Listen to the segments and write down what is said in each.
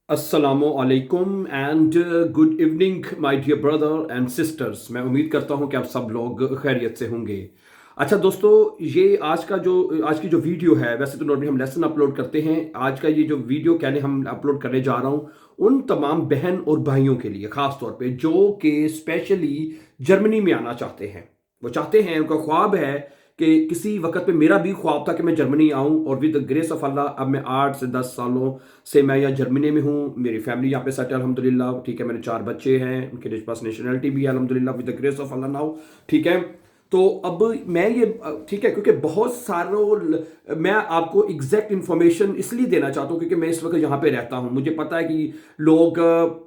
अस्सलामुअलैकुम and good evening my dear brother and sisters. मैं उम्मीद करता हूं कि आप सब लोग खैरियत से होंगे। अच्छा दोस्तों, ये आज की जो वीडियो है, वैसे तो नॉर्मली हम लेसन अपलोड करते हैं। आज का ये जो वीडियो कहने हम अपलोड करने जा रहा हूं उन तमाम बहन और भाइयों के लिए, खास तौर पे जो कि स्पेशली जर्मनी में आना चाहते हैं। वो चाहते हैं, उनका ख्वाब है कि किसी वक्त पे मेरा भी ख्वाब था कि मैं जर्मनी आऊं, और विद द ग्रेस ऑफ अल्लाह अब मैं 8 से 10 सालों से मैं यहाँ जर्मनी में हूँ। मेरी फैमिली यहाँ पे सेट है अल्हम्दुलिल्लाह। ठीक है, मेरे 4 बच्चे हैं, उनके पास नेशनलिटी भी है अल्हम्दुलिल्लाह with the grace of Allah now. ठीक है, तो अब मैं ये ठीक है, क्योंकि बहुत सारों मैं आपको एग्जैक्ट इन्फॉर्मेशन इसलिए देना चाहता हूँ क्योंकि मैं इस वक्त यहाँ पे रहता हूँ। मुझे पता है कि लोग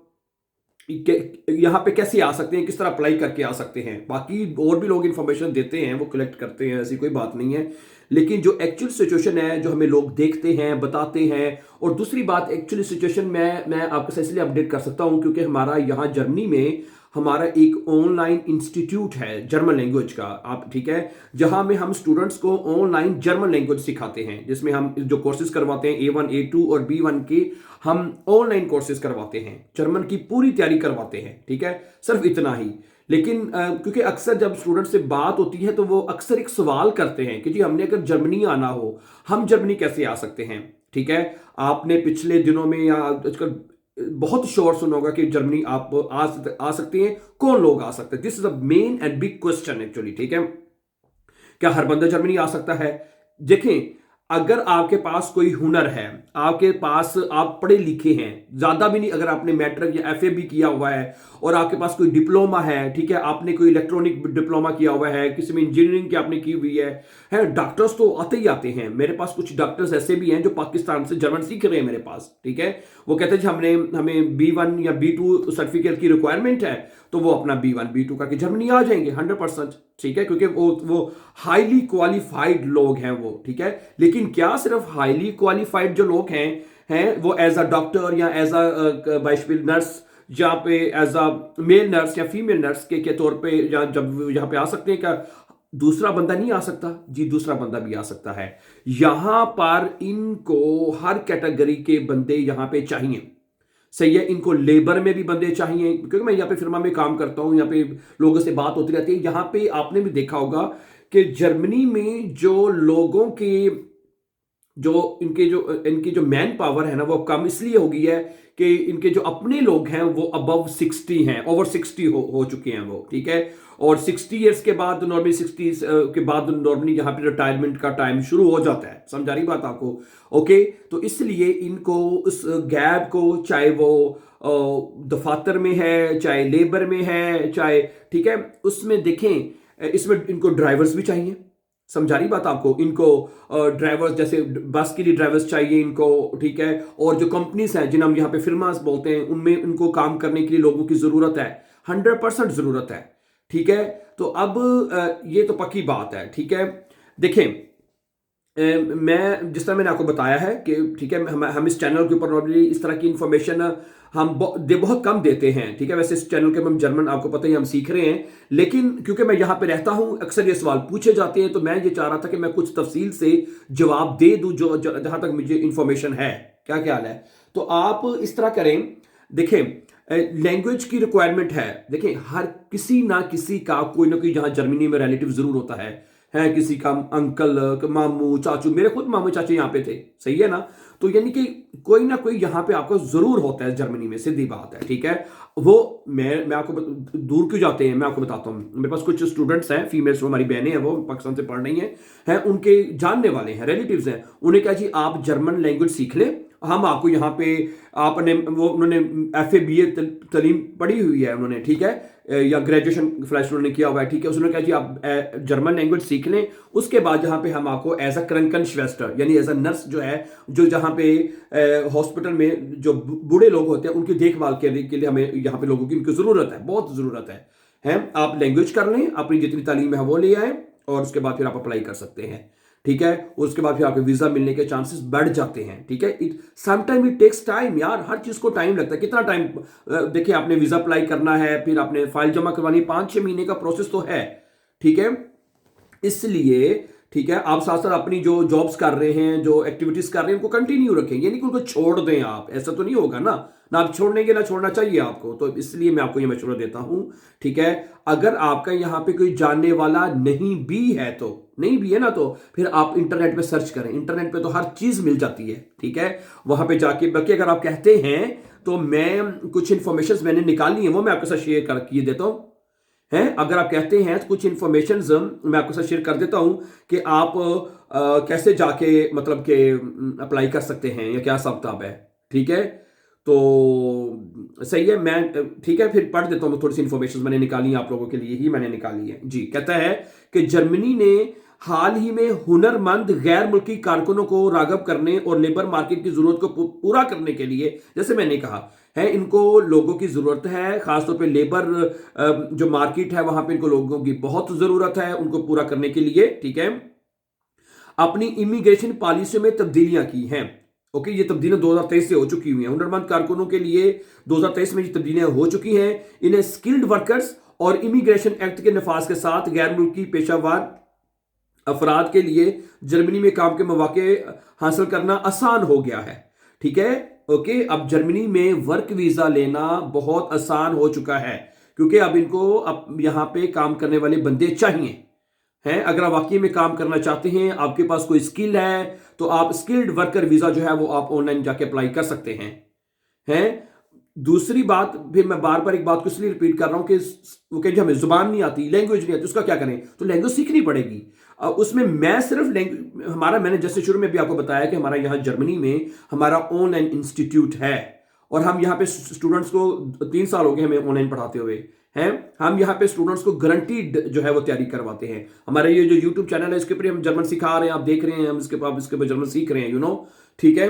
यहाँ पे कैसे आ सकते हैं, किस तरह अप्लाई करके आ सकते हैं। बाकी और भी लोग इन्फॉर्मेशन देते हैं, वो कलेक्ट करते हैं, ऐसी कोई बात नहीं है। लेकिन जो एक्चुअल सिचुएशन है, जो हमें लोग देखते हैं, बताते हैं, और दूसरी बात एक्चुअली सिचुएशन मैं आपके साथ इसलिए अपडेट कर सकता हूं क्योंकि हमारा यहाँ जर्मनी में हमारा एक ऑनलाइन इंस्टीट्यूट है जर्मन लैंग्वेज का। आप ठीक है, जहां में हम स्टूडेंट्स को ऑनलाइन जर्मन लैंग्वेज सिखाते हैं, जिसमें हम जो कोर्सेज करवाते हैं A1 A2 और B1 के, हम ऑनलाइन कोर्सेज करवाते हैं, जर्मन की पूरी तैयारी करवाते हैं। ठीक है, सिर्फ इतना ही। लेकिन क्योंकि अक्सर जब स्टूडेंट से बात होती है तो वो अक्सर एक सवाल करते हैं कि जी हमने अगर जर्मनी आना हो, हम जर्मनी कैसे आ सकते हैं। ठीक है, आपने पिछले दिनों में या आजकल बहुत शोर सुना होगा कि जर्मनी आप आ सकते हैं, कौन लोग आ सकते हैं। This is a main and big question actually. ठीक है, क्या हर बंदा जर्मनी आ सकता है? देखें, अगर आपके पास कोई हुनर है, आपके पास आप पढ़े लिखे हैं, ज्यादा भी नहीं, अगर आपने मैट्रिक या एफए भी किया हुआ है और आपके पास कोई डिप्लोमा है, ठीक है, आपने कोई इलेक्ट्रॉनिक डिप्लोमा किया हुआ है, किसी में इंजीनियरिंग की आपने की हुई है, डॉक्टर्स तो आते ही आते हैं। मेरे पास कुछ डॉक्टर्स ऐसे भी हैं जो पाकिस्तान से जर्मन सीख रहे हैं मेरे पास। ठीक है, वो कहते हैं हमें B1 या B2 सर्टिफिकेट की रिक्वायरमेंट है, तो वो अपना B1 B2 करके जर्मनी आ जाएंगे 100%। ठीक है, क्योंकि वो हाईली क्वालिफाइड लोग हैं वो। ठीक है, लेकिन क्या सिर्फ हाईली क्वालिफाइड जो लोग हैं वो एज अ डॉक्टर या एज अ बाइशबिल नर्स, जहाँ पे एज अ मेल नर्स या फीमेल नर्स के तौर पे या जब यहाँ पे आ सकते हैं, क्या दूसरा बंदा नहीं आ सकता? जी, दूसरा बंदा भी आ सकता है। यहां पर इनको हर कैटेगरी के बंदे यहां पे चाहिए। सही है, इनको लेबर में भी बंदे चाहिए, क्योंकि मैं यहाँ पे फिर्मा में काम करता हूँ, यहाँ पे लोगों से बात होती रहती है। यहाँ पे आपने भी देखा होगा कि जर्मनी में जो लोगों के इनकी जो मैन पावर है ना, वो कम इसलिए हो गई है कि इनके जो अपने लोग हैं वो अबव 60 हैं, ओवर 60 हो चुके हैं वो। ठीक है, और 60 ईयर्स के बाद नॉर्मली 60 के बाद नॉर्मली यहाँ पे रिटायरमेंट का टाइम शुरू हो जाता है। समझा रही बात आपको? ओके, तो इसलिए इनको उस गैप को, चाहे वो दफातर में है, चाहे लेबर में है, चाहे, ठीक है, उसमें देखें, इसमें इनको ड्राइवर्स भी चाहिए। समझा रही बात आपको? इनको ड्राइवर्स, जैसे बस के लिए ड्राइवर्स चाहिए इनको। ठीक है, और जो कंपनीज हैं जिन्हें हम यहाँ पे फिर्मास बोलते हैं, उनमें इनको काम करने के लिए लोगों की जरूरत है, 100% जरूरत है। ठीक है, तो अब ये तो पक्की बात है। ठीक है, देखें, मैं जिस तरह मैंने आपको बताया है कि ठीक है, हम इस चैनल के ऊपर नॉर्मली इस तरह की इंफॉर्मेशन हम बहुत कम देते हैं। ठीक है, वैसे इस चैनल के हम जर्मन, आपको पता ही, हम सीख रहे हैं, लेकिन क्योंकि मैं यहां पे रहता हूं, अक्सर ये सवाल पूछे जाते हैं, तो मैं ये चाह रहा था कि मैं कुछ तफसील से जवाब दे दूं जो जहां तक मुझे इंफॉर्मेशन है। क्या ख्याल है? तो आप इस तरह करें। देखें, लैंग्वेज की रिक्वायरमेंट है। देखें, हर किसी ना किसी का कोई ना कोई यहाँ जर्मनी में रिलेटिव जरूर होता है किसी का अंकल, मामू, चाचू। मेरे खुद मामू चाचू यहाँ पे थे। सही है ना? तो यानी कि कोई ना कोई यहाँ पे आपको जरूर होता है जर्मनी में, सीधी बात है। ठीक है, वो मैं आपको दूर क्यों जाते हैं, मैं आपको बताता हूँ। मेरे पास कुछ स्टूडेंट्स हैं, फीमेल्स, हमारी बहनें हैं, वो पाकिस्तान से पढ़ रही हैं, उनके जानने वाले हैं, रिलेटिव्स हैं। उन्हें कहा जी आप जर्मन लैंग्वेज सीख लें, हम आपको यहाँ पे, आपने वो उन्होंने FA BA तलीम पढ़ी हुई है उन्होंने। ठीक है, या ग्रेजुएशन फ्लैश उन्होंने किया हुआ है। ठीक है, उसने कहा जी आप जर्मन लैंग्वेज सीख लें, उसके बाद जहाँ पे हम आपको एज अ क्रंकन श्वेस्टर यानी एज अ नर्स जो है, जो जहाँ पे हॉस्पिटल में जो बूढ़े लोग होते हैं उनकी देखभाल के लिए हमें यहाँ पे लोगों की उनकी जरूरत है, बहुत जरूरत है। आप लैंग्वेज कर लें, अपनी जितनी तालीम है वो ले आए, और उसके बाद फिर आप अप्लाई कर सकते हैं। ठीक है, उसके बाद फिर आपके वीजा मिलने के चांसेस बढ़ जाते हैं। ठीक है, समटाइम इट टेक्स टाइम यार, हर चीज को टाइम लगता है। कितना टाइम? देखिए, आपने वीजा अप्लाई करना है, फिर आपने फाइल जमा करवानी, 5-6 महीने का प्रोसेस तो है। ठीक है, इसलिए ठीक है, आप साथ साथ अपनी जो जॉब्स कर रहे हैं, जो एक्टिविटीज कर रहे हैं, उनको कंटिन्यू रखें, ये नहीं कि उनको छोड़ दें आप, ऐसा तो नहीं होगा ना आप छोड़नेंगे ना छोड़ना चाहिए आपको, तो इसलिए मैं आपको ये मशवरा देता हूं। ठीक है, अगर आपका यहां पे कोई जानने वाला नहीं भी है तो, नहीं भी है ना, तो फिर आप इंटरनेट पे सर्च करें, इंटरनेट पे तो हर चीज मिल जाती है। ठीक है, वहां पे जाके, बाकी अगर आप कहते हैं तो मैं कुछ इंफॉर्मेशन मैंने निकाली है, वो मैं आपके साथ शेयर कर किए देता हूं। हैं, अगर आप कहते हैं तो कुछ इंफॉर्मेशन मैं आपके साथ शेयर कर देता हूं कि आप कैसे जाके मतलब कि अप्लाई कर सकते हैं या क्या हिसाब किताब है। ठीक है, तो सही है, मैं ठीक है फिर पढ़ देता हूं, थोड़ी सी इंफॉर्मेशन मैंने निकाली है, आप लोगों के लिए ही मैंने निकाली है जी। कहता है कि जर्मनी ने हाल ही में हुनरमंद गैर मुल्की कारकुनों को रागब करने और लेबर मार्केट की जरूरत को पूरा करने के लिए, जैसे मैंने कहा है, इनको लोगों की जरूरत है, खासतौर पे लेबर जो मार्केट है वहां पे इनको लोगों की बहुत जरूरत है उनको पूरा करने के लिए। ठीक है, अपनी इमिग्रेशन पॉलिसी में तब्दीलियां की हैं। ओके, ये तब्दीलियां 2023 से हो चुकी हुई हैं, हुनरमंद कारकुनों के लिए 2023 में ये तब्दीलियां हो चुकी हैं। इन्हें स्किल्ड वर्कर्स और इमिग्रेशन एक्ट के नफाज के साथ गैर मुल्की पेशावर अफराद के लिए जर्मनी में काम के मौके हासिल करना आसान हो गया है। ठीक है, ओके, अब जर्मनी में वर्क वीजा लेना बहुत आसान हो चुका है, क्योंकि अब इनको अब यहां पे काम करने वाले बंदे चाहिए हैं। अगर आप वाकई में काम करना चाहते हैं, आपके पास कोई स्किल है, तो आप स्किल्ड वर्कर वीजा जो है वो आप ऑनलाइन जाके अप्लाई कर सकते हैं। दूसरी बात, फिर मैं बार बार एक बात को इसलिए रिपीट कर रहा हूं कि वो कहें हमें जुबान नहीं आती, लैंग्वेज नहीं आती, उसका क्या करें, तो लैंग्वेज सीखनी पड़ेगी। उसमें मैं सिर्फ हमारा, मैंने जैसे शुरू में भी आपको बताया कि हमारा यहाँ जर्मनी में हमारा ऑनलाइन इंस्टीट्यूट है, और हम यहाँ पे स्टूडेंट्स को 3 साल हो गए हमें ऑनलाइन पढ़ाते हुए हैं। हम यहाँ पे स्टूडेंट्स को गारंटीड जो है वो तैयारी करवाते हैं। हमारा ये जो यूट्यूब चैनल है इसके ऊपर हम जर्मन सिखा रहे हैं, आप देख रहे हैं, हम इसके ऊपर जर्मन सीख रहे हैं, ठीक है।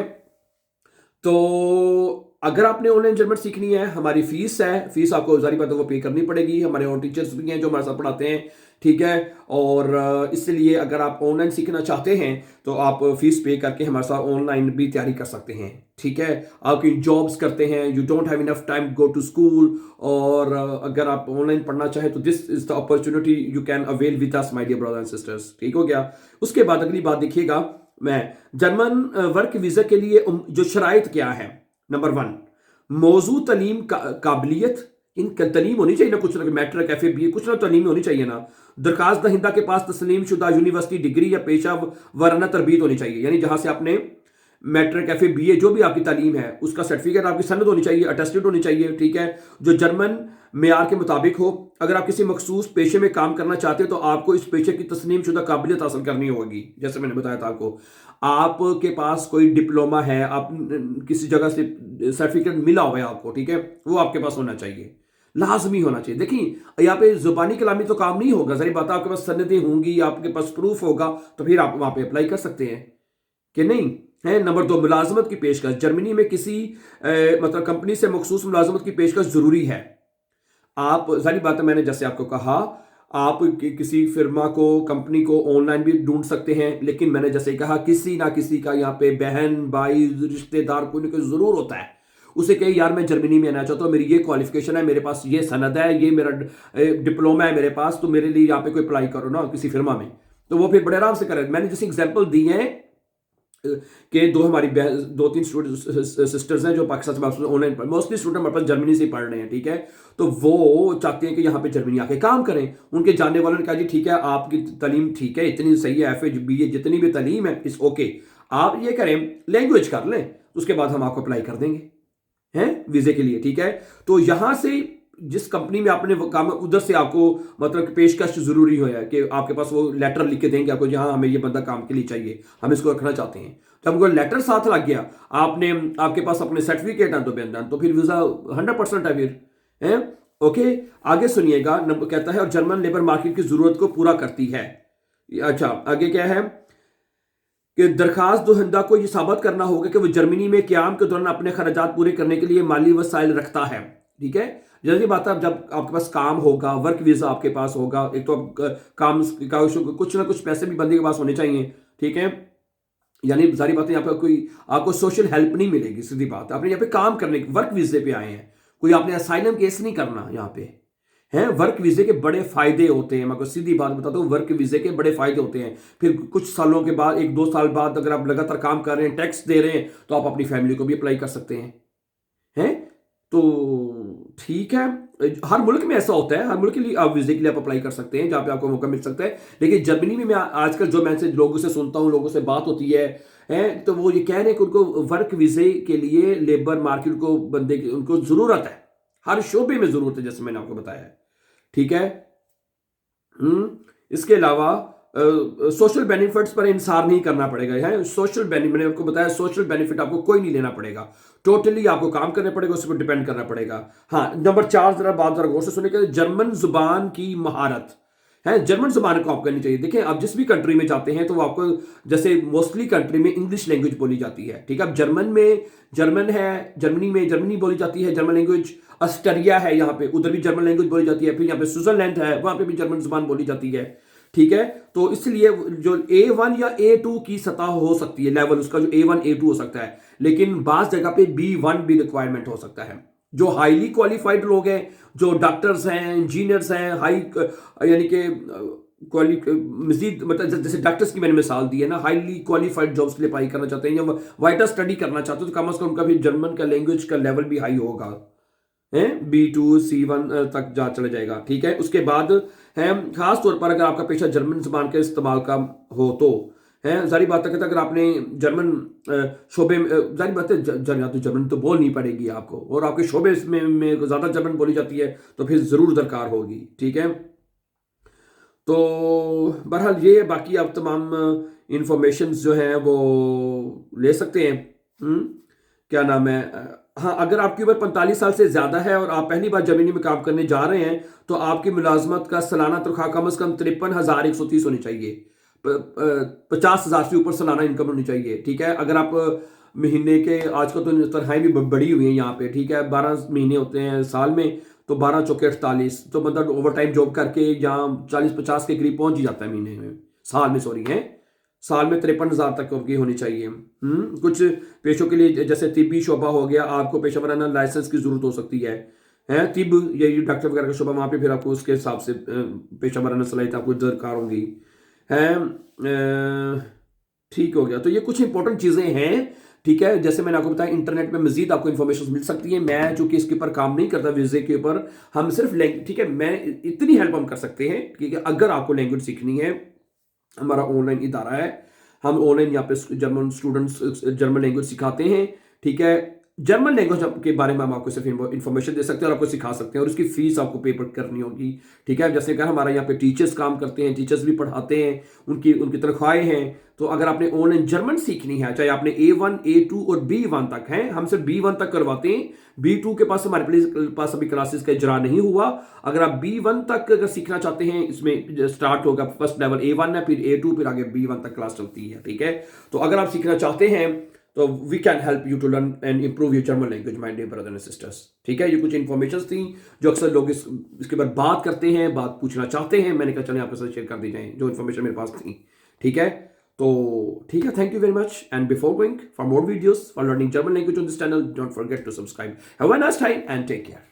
तो अगर आपने ऑनलाइन जर्मन सीखनी है, हमारी फीस है, फीस आपको जारी बात है वो पे करनी पड़ेगी। हमारे और टीचर्स भी हैं जो हमारे साथ पढ़ाते हैं, ठीक है। और इसलिए अगर आप ऑनलाइन सीखना चाहते हैं तो आप फीस पे करके हमारे साथ ऑनलाइन भी तैयारी कर सकते हैं, ठीक है। आपकी जॉब्स करते हैं, you don't have enough time go to school, और अगर आप ऑनलाइन पढ़ना चाहें तो this is the opportunity you can avail with us my dear brothers and sisters, ठीक हो गया। उसके बाद अगली बात देखिएगा, मैं जर्मन वर्क वीजा के लिए जो शराइत क्या है। नंबर 1, मौजू तलीम काबिलियत, इन तलीम होनी चाहिए ना, कुछ ना, मैट्रिक FA BA कुछ ना तलीम होनी चाहिए ना। दरखास्त दहिंदा के पास तस्लीम शुदा यूनिवर्सिटी डिग्री या पेशा वाराना तरबियत होनी चाहिए, यानी जहां से आपने मैट्रिक FA BA जो भी आपकी तालीम है उसका सर्टिफिकेट, आपकी सनद होनी चाहिए, अटेस्टेड होनी चाहिए, ठीक है, जो जर्मन मेयार के मुताबिक हो। अगर आप किसी मखसूस पेशे में काम करना चाहते हैं तो आपको इस पेशे की तस्लीम शुदा काबिलियत हासिल करनी होगी। जैसे मैंने बताया था आपको, आपके पास कोई डिप्लोमा है, आप किसी जगह से सर्टिफिकेट मिला हुआ है आपको, ठीक है, वो आपके पास होना चाहिए, लाजमी होना चाहिए। देखिए यहाँ पे जुबानी कलामी तो काम नहीं होगा, जरी बात आपके पास सनदें होंगी, आपके पास प्रूफ होगा, तो फिर आप वहां पे अप्लाई कर सकते हैं कि नहीं है। नंबर 2, मुलाजमत की पेशकश। जर्मनी में किसी मतलब कंपनी से मखसूस मुलाजमत की पेशकश जरूरी है। आप जारी बात है, मैंने जैसे आपको कहा, आप किसी फिर्मा को, कंपनी को ऑनलाइन भी ढूंढ सकते हैं, लेकिन मैंने जैसे कहा किसी ना किसी का यहाँ पे बहन भाई रिश्तेदार कोई ना कोई जरूर होता है, उसे कहे यार मैं जर्मनी में आना चाहता हूँ, मेरी ये क्वालिफिकेशन है, मेरे पास ये सनद है, ये मेरा डिप्लोमा है मेरे पास, तो मेरे लिए यहाँ पे कोई अप्लाई करो ना किसी फिर्मा में, तो वो फिर बड़े आराम से करे। मैंने जैसे एग्जाम्पल दी है कि हमारी 2-3 सिस्टर्स हैं जो पाकिस्तान से ऑनलाइन, मोस्टली स्टूडेंट हमारे पास जर्मनी से पढ़ रहे हैं, ठीक है, तो वो चाहते हैं कि यहाँ पे जर्मनी आके काम करें। उनके जानने वालों ने कहा जी ठीक है, आपकी तालीम ठीक है, इतनी सही है, FA BA जितनी भी तालीम है इस ओके, आप ये करें लैंग्वेज कर लें, उसके बाद हम आपको अप्लाई कर देंगे हैं वीजे के लिए, ठीक है। तो यहां से जिस कंपनी में आपने काम, उधर से आपको मतलब पेशकश जरूरी हो है कि आपके पास वो लेटर लिख के देंगे आपको, जहां हमें ये बंदा काम के लिए चाहिए, हम इसको रखना चाहते हैं। जब हमको लेटर साथ लग गया, आपने आपके पास अपने सर्टिफिकेट है तो फिर वीजा 100% है फिर है। ओके, आगे सुनिएगा, कहता है और जर्मन लेबर मार्केट की जरूरत को पूरा करती है। अच्छा, आगे क्या है कि दरखास्त दहिंदा को यह साबित करना होगा कि वह जर्मनी में क्याम के दौरान अपने खर्चात पूरे करने के लिए माली वसाइल रखता है, ठीक है। जल्दी बात है, जब आपके पास काम होगा, वर्क वीजा आपके पास होगा, एक तो काम का कुछ ना कुछ पैसे भी बंदे के पास होने चाहिए, ठीक है। यानी सारी बातें यहाँ पे कोई आपको सोशल हेल्प नहीं मिलेगी, सीधी बात। आपने यहाँ पे काम करने वर्क वीजे पे आए हैं, कोई आपने असाइलम केस नहीं करना यहाँ पे हैं। वर्क वीजे के बड़े फायदे होते हैं, मैं आपको सीधी बात बताता हूँ, वर्क वीजे के बड़े फायदे होते हैं। फिर कुछ सालों के बाद, 1-2 साल बाद अगर आप लगातार काम कर रहे हैं, टैक्स दे रहे हैं, तो आप अपनी फैमिली को भी अप्लाई कर सकते हैं। तो ठीक है, हर मुल्क में ऐसा होता है, हर मुल्क के लिए आप वीजे के लिए आप अप्लाई कर सकते हैं जहां पे आपको मौका मिल सकता है। लेकिन जर्मनी में मैं आजकल जो मैं से लोगों से सुनता हूं, लोगों से बात होती है तो वो ये कह रहे हैं कि उनको वर्क वीजे के लिए लेबर मार्केट को बंदे की उनको जरूरत है, हर शोबे में जरूरत है, जैसे मैंने आपको बताया है। ठीक है। इसके अलावा सोशल बेनिफिट्स पर इंसार नहीं करना पड़ेगा है। सोशल बेनिफिट मैंने आपको बताया, सोशल बेनिफिट आपको कोई नहीं लेना पड़ेगा, टोटली आपको काम करना पड़ेगा, उस पर डिपेंड करना पड़ेगा। हाँ, नंबर 4 जरा बात जरा गौर से सुनिए, जर्मन जुबान की महारत है। जर्मन जुबान को आप करनी चाहिए। देखिए, आप जिस भी कंट्री में जाते हैं तो वो आपको, जैसे मोस्टली कंट्री में इंग्लिश लैंग्वेज बोली जाती है, ठीक है। अब जर्मन में जर्मन है, जर्मनी में जर्मनी बोली जाती है, जर्मन लैंग्वेज। ऑस्ट्रिया है यहाँ पे, उधर भी जर्मन लैंग्वेज बोली जाती है। फिर यहाँ पे स्विट्जरलैंड है, वहां पे भी जर्मन जुबान बोली जाती है, ठीक है। तो इसलिए जो A1 या A2 की सतह हो सकती है, लेवल उसका जो A1 A2 हो सकता है, लेकिन बास जगह पे B1 भी रिक्वायरमेंट हो सकता है। जो हाईली क्वालिफाइड लोग हैं, जो डॉक्टर्स हैं, इंजीनियर्स हैं, हाई यानी कि मजीद, मतलब जैसे डॉक्टर्स की मैंने मिसाल दी है ना, हाईली क्वालिफाइड जॉब्स के लिए अप्लाई करना चाहते हैं या वाइटर स्टडी करना चाहते हैं, तो कम से कम उनका भी जर्मन का लैंग्वेज का लेवल भी हाई होगा, है B2 C1 तक जा चला जाएगा, ठीक है। उसके बाद है, खास तौर पर अगर आपका पेशा जर्मन जुबान के इस्तेमाल का हो तो है, जारी बात है, अगर आपने जर्मन शोबे में, जारी बात है, या तो जर्मन तो बोल नहीं पड़ेगी आपको, और आपके शोबे में ज़्यादा जर्मन बोली जाती है, तो फिर ज़रूर दरकार होगी, ठीक है। तो बहरहाल ये, बाकी आप तमाम इंफॉर्मेशन जो हैं वो ले सकते हैं। क्या नाम है, हाँ, अगर आपकी उम्र 45 साल से ज़्यादा है और आप पहली बार जर्मनी में काम करने जा रहे हैं, तो आपकी मुलाजमत का सालाना तनख्वाह कम से कम 53,130 होनी चाहिए। 50,000 से ऊपर सालाना इनकम होनी चाहिए, ठीक है। अगर आप महीने के, आजकल तो तनख्वाहें भी बढ़ी हुई हैं यहाँ पे, ठीक है, 12 महीने होते हैं साल में, तो 12 चौके 48, तो मतलब ओवर टाइम जॉब करके यहाँ 40-50 के करीब पहुंच ही जाता है महीने में, साल में, सॉरी है, साल में 53,000 तक की होनी चाहिए। कुछ पेशों के लिए, जैसे तिब्बी शोबा हो गया, आपको पेशा वराना लाइसेंस की जरूरत हो सकती है। तिब या डॉक्टर वगैरह का शोबा, वहां पे फिर आपको उसके हिसाब से पेशा वराना सलाहियत आपको दरकार होंगी, है। ठीक हो गया। तो ये कुछ इंपॉर्टेंट चीजें हैं, ठीक है। जैसे मैंने आपको बताया, इंटरनेट में मजीद आपको इन्फॉर्मेशन मिल सकती है। मैं चूंकि इसके ऊपर काम नहीं करता वीजे के ऊपर, हम सिर्फ ठीक है, मैं इतनी हेल्प हम कर सकते हैं कि अगर आपको लैंग्वेज सीखनी है, हमारा ऑनलाइन इदारा है, हम ऑनलाइन यहाँ पे जर्मन स्टूडेंट्स जर्मन लैंग्वेज सिखाते हैं, ठीक है। जर्मन लैंग्वेज के बारे में हम आपको सिर्फ इन्फॉर्मेशन दे सकते हैं और आपको सिखा सकते हैं, और उसकी फीस आपको पे करनी होगी, ठीक है। जैसे कहा, हमारे यहाँ पे टीचर्स काम करते हैं, टीचर्स भी पढ़ाते हैं, उनकी तनख्वाहें हैं। तो अगर आपने ऑनलाइन जर्मन सीखनी है, चाहे आपने A1 A2 और B1 तक है, हम सिर्फ B1 तक करवाते हैं। B2 के पास हमारे पास अभी क्लासेस का इजरा नहीं हुआ। अगर आप B1 तक अगर सीखना चाहते हैं, इसमें स्टार्ट होगा, फर्स्ट लेवल A1 है, फिर A2, फिर आगे B1 तक क्लास चलती है, ठीक है। तो अगर आप सीखना चाहते हैं तो we can help you to learn and improve your German language, my dear brother and sisters, ठीक है। ये कुछ इन्फॉर्मेशन थी जो अक्सर लोग इसके बाद बात करते हैं, बात पूछना चाहते हैं, मैंने कहा चलें आपके साथ शेयर कर दी जाए जो इन्फॉर्मेशन मेरे पास थी, ठीक है। तो ठीक है, thank you very much, and before going for more videos for learning German language on this channel, don't forget to subscribe. Have a nice time and take care.